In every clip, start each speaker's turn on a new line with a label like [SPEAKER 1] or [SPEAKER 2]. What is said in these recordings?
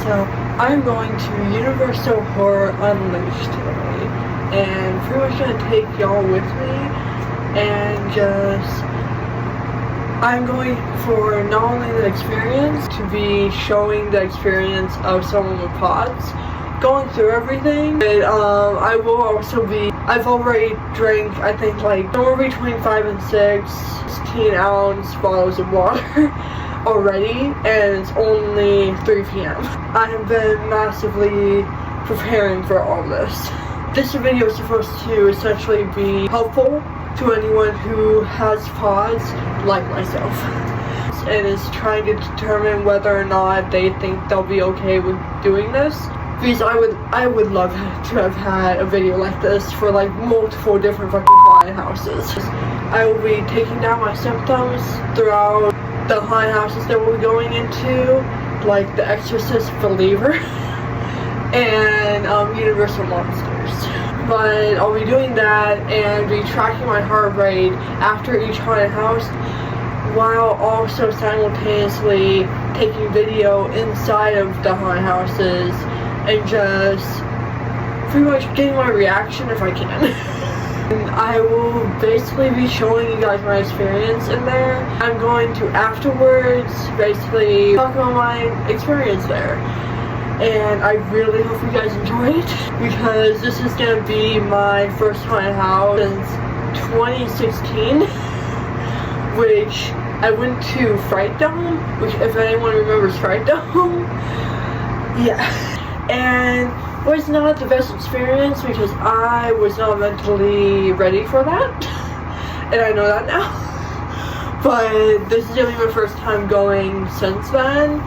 [SPEAKER 1] So I'm going to Universal Horror Unleashed today, and pretty much gonna take y'all with me, and I'm going for not only the experience, to be showing the experience of someone with pods, going through everything, but I will also be, I've already drank, I think, like somewhere between 5 and 16-ounce bottles of water already, and it's only 3 p.m. I have been massively preparing for all this. This video is supposed to essentially be helpful to anyone who has pods like myself, and is trying to determine whether or not they think they'll be okay with doing this. Because I would love to have had a video like this for like multiple different fucking haunted houses. I will be taking down my symptoms throughout the haunted houses that we're going into, like The Exorcist Believer and Universal Monsters. But I'll be doing that and be tracking my heart rate after each haunted house, while also simultaneously taking video inside of the haunted houses and just pretty much getting my reaction if I can. And I will basically be showing you guys my experience in there. I'm going to afterwards basically talk about my experience there. And I really hope you guys enjoy it, because this is going to be my first haunted house since 2016, which I went to Fright Dome, which if anyone remembers Fright Dome, yeah. And it was not the best experience because I was not mentally ready for that, and I know that now. But this is going to be my first time going since then,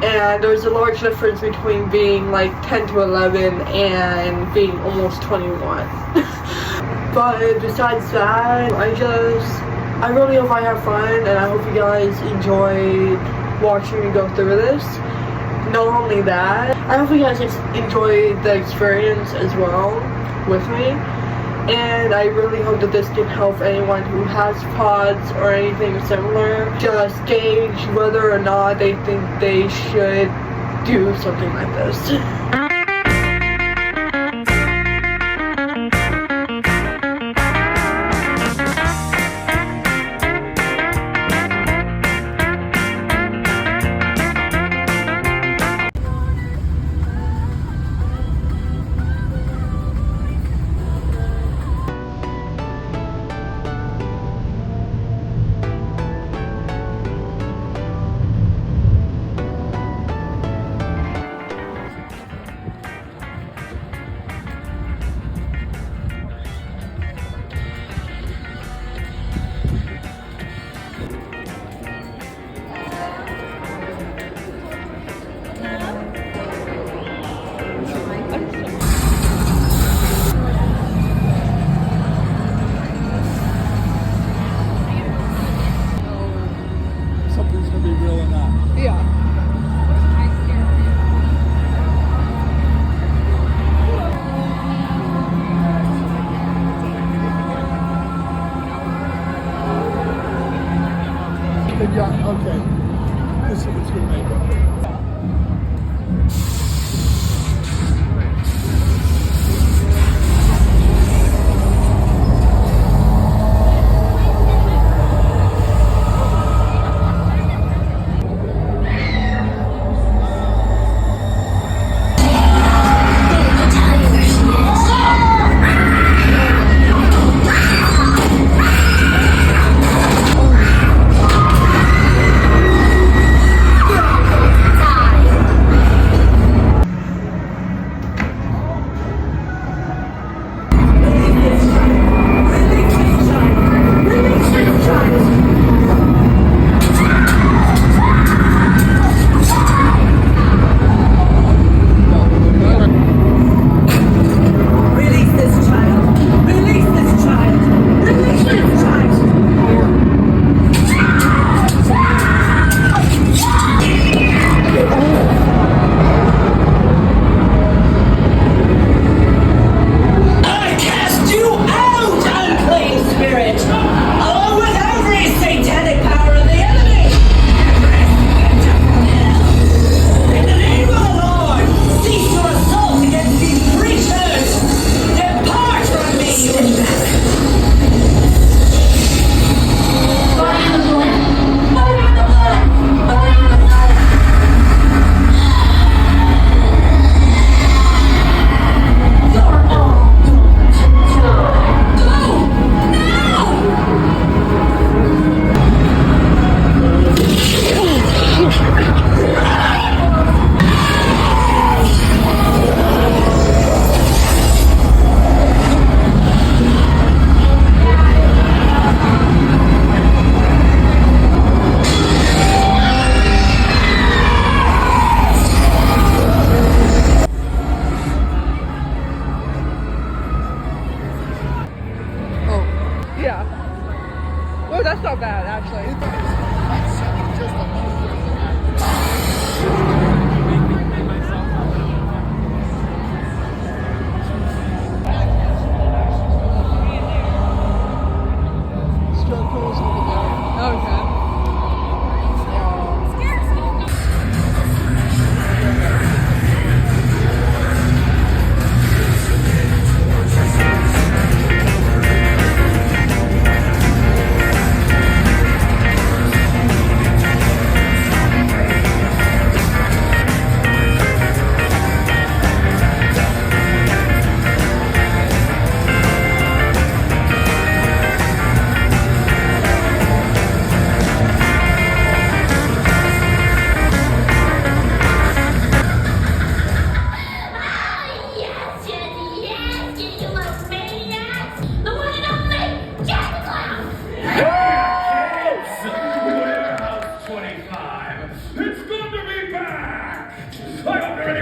[SPEAKER 1] and there's a large difference between being like 10 to 11 and being almost 21. But besides that, I really hope I have fun, and I hope you guys enjoyed watching me go through this. Not only that, I hope you guys enjoy the experience as well with me, and I really hope that this can help anyone who has pods or anything similar just gauge whether or not they think they should do something like this.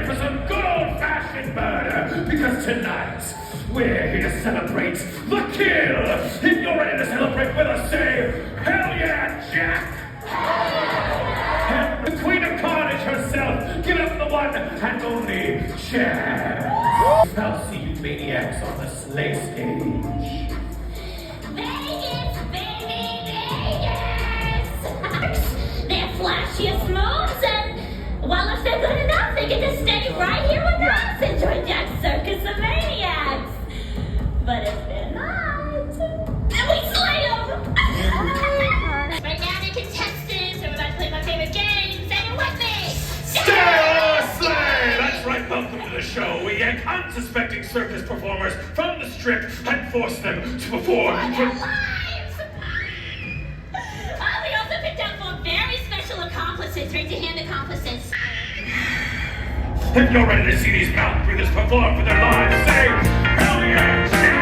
[SPEAKER 2] ready for some good old-fashioned murder? Because tonight, we're here to celebrate the kill. If you're ready to celebrate with us, say, hell yeah, Jack! And the Queen of Carnage herself, give it up for the one and only Jack. I'll see you maniacs on the slay stage.
[SPEAKER 3] Vegas, baby, Vegas! Their flashiest moves, and well, if they're good enough, they get to stay right here with us and join Jack's Circus of Maniacs. But if they're not, then we slay them! Right now, the contestants are about to play my favorite game. Say it with me!
[SPEAKER 2] Stay or slay! That's right, welcome to the show. We yank unsuspecting circus performers from the strip and force them to perform
[SPEAKER 3] For their lives! We also picked out 4 very special accomplices, right-to-hand accomplices.
[SPEAKER 2] If you're ready to see these mouth breathers perform for their lives, say, hell yeah, Jack!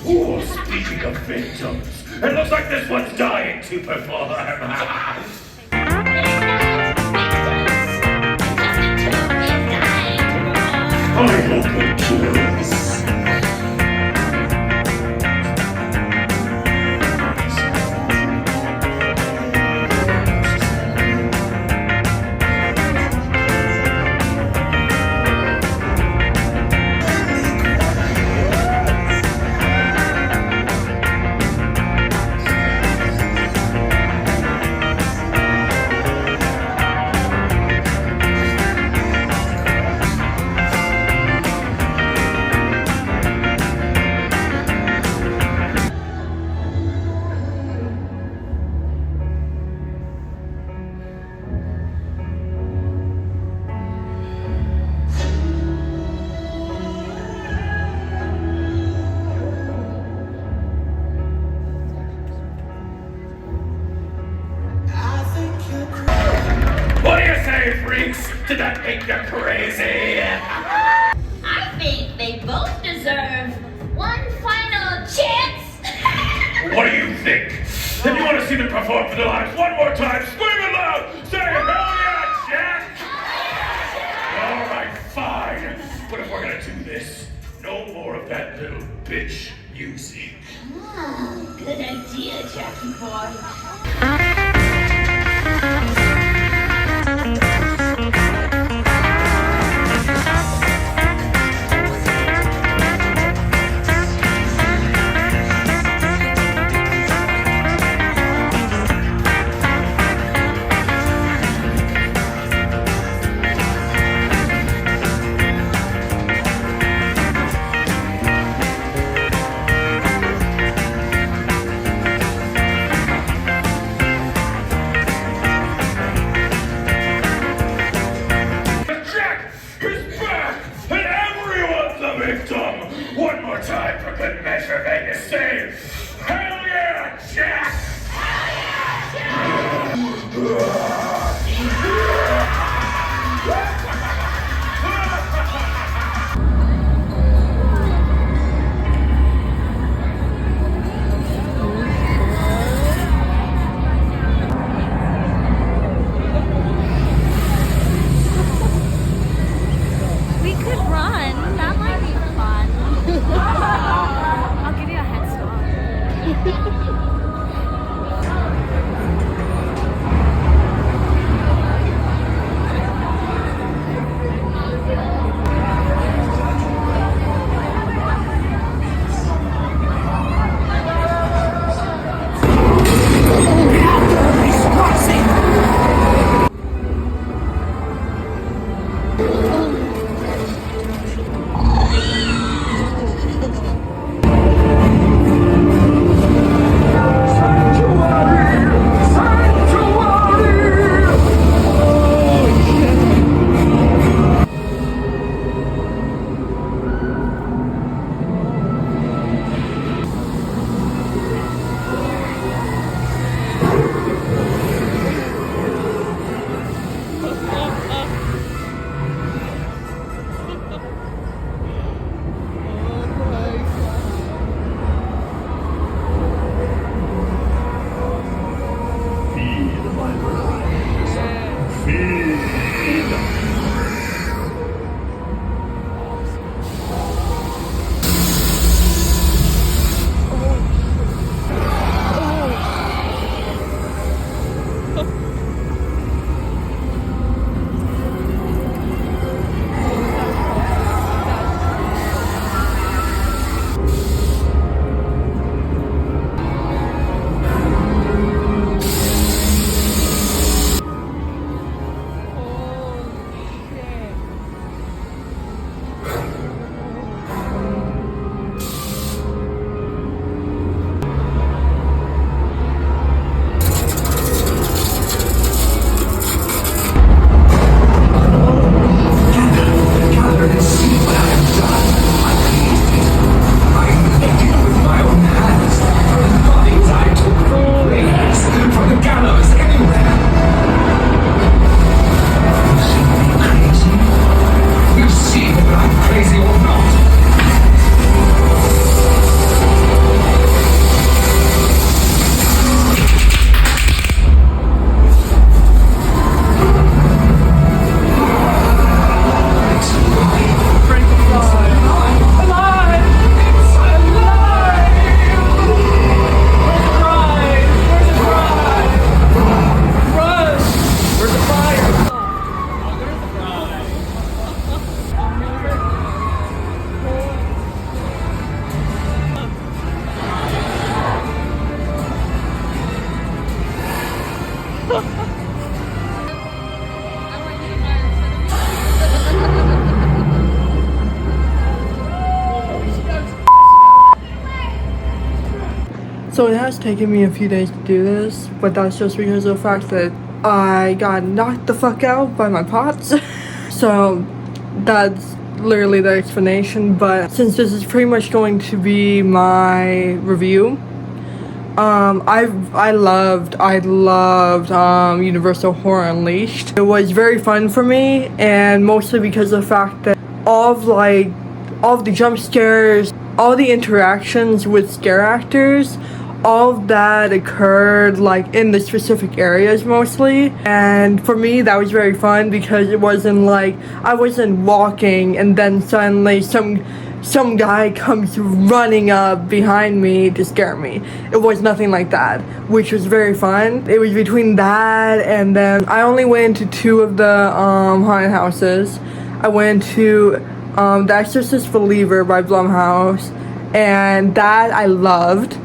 [SPEAKER 2] Oh, speaking of victims, it looks like this one's dying to perform. I hope it kills. Did that make you crazy?
[SPEAKER 3] I think they both deserve one final chance.
[SPEAKER 2] What do you think? If you want to see them perform for their lives one more time, scream it loud! Say hell yeah, Jack! All right, fine. But if we're gonna do this, no more of that little bitch music.
[SPEAKER 3] Oh, good idea, Jackie boy.
[SPEAKER 2] One more time for good measure, Vegas. Say, hell yeah, Jack! Hell yeah,
[SPEAKER 4] We could run. That might be fun. I'll give you a head start.
[SPEAKER 1] So it has taken me a few days to do this, but that's just because of the fact that I got knocked the fuck out by my pots. So that's literally the explanation. But since this is pretty much going to be my review, I loved Universal Horror Unleashed. It was very fun for me, and mostly because of the fact that all of the jump scares, all the interactions with scare actors, all of that occurred like in the specific areas mostly. And for me that was very fun because it wasn't like I wasn't walking and then suddenly some guy comes running up behind me to scare me. It was nothing like that, which was very fun. It was between that and then I only went into 2 of the haunted houses. I went to The Exorcist Believer by Blumhouse, and that I loved.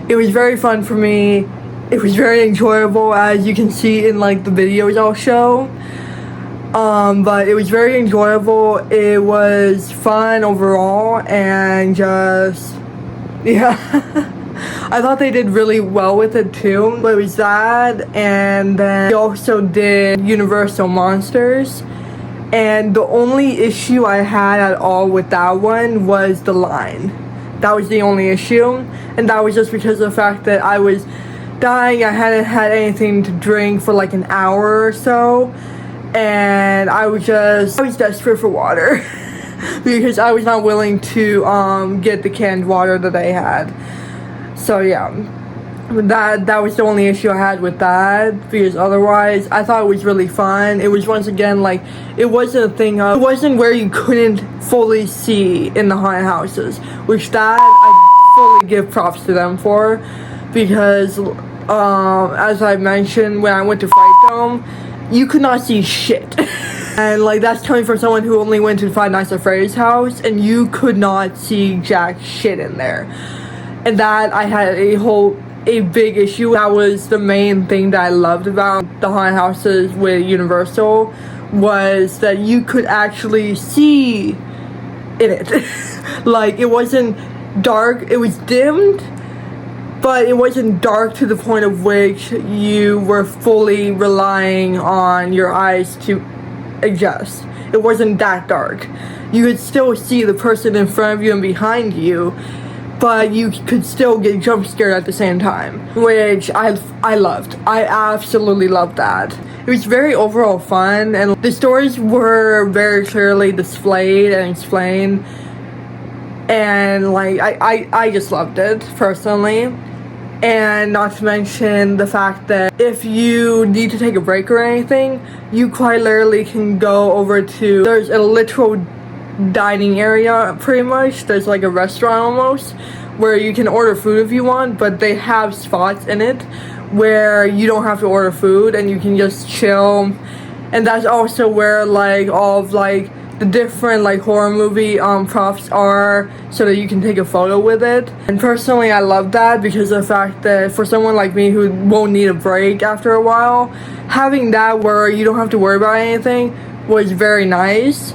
[SPEAKER 1] It was very fun for me. It was very enjoyable, as you can see in like the videos I'll show. But it was very enjoyable. It was fun overall, and just, yeah. I thought they did really well with it too. But it was that, and then they also did Universal Monsters. And the only issue I had at all with that one was the line. That was the only issue, and that was just because of the fact that I was dying. I hadn't had anything to drink for like an hour or so, and I was desperate for water because I was not willing to get the canned water that they had. So yeah, that was the only issue I had with that, because otherwise I thought it was really fun. It was, once again, like, it wasn't a thing of, it wasn't where you couldn't fully see in the haunted houses, which that I fully give props to them for, because as I mentioned, when I went to Fright Dome, you could not see shit. And like, that's coming from someone who only went to Five Nights at Freddy's house, and you could not see jack shit in there. And that I had a big issue. That was the main thing that I loved about the haunted houses with Universal, was that you could actually see in it. Like, it wasn't dark, it was dimmed, but it wasn't dark to the point of which you were fully relying on your eyes to adjust. It wasn't that dark. You could still see the person in front of you and behind you, but you could still get jump scared at the same time, which I loved. I absolutely loved that. It was very overall fun, and the stories were very clearly displayed and explained, and like, I just loved it personally. And not to mention the fact that if you need to take a break or anything, you quite literally can go over to, there's a literal dining area pretty much. There's like a restaurant almost where you can order food if you want, but they have spots in it where you don't have to order food and you can just chill. And that's also where like all of like the different like horror movie props are, so that you can take a photo with it. And personally I love that, because of the fact that for someone like me who won't need a break after a while, having that where you don't have to worry about anything was very nice.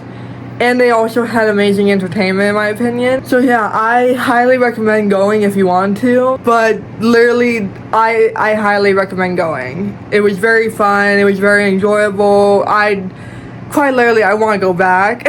[SPEAKER 1] And they also had amazing entertainment, in my opinion. So yeah, I highly recommend going if you want to. But literally, I highly recommend going. It was very fun. It was very enjoyable. Quite literally, I want to go back.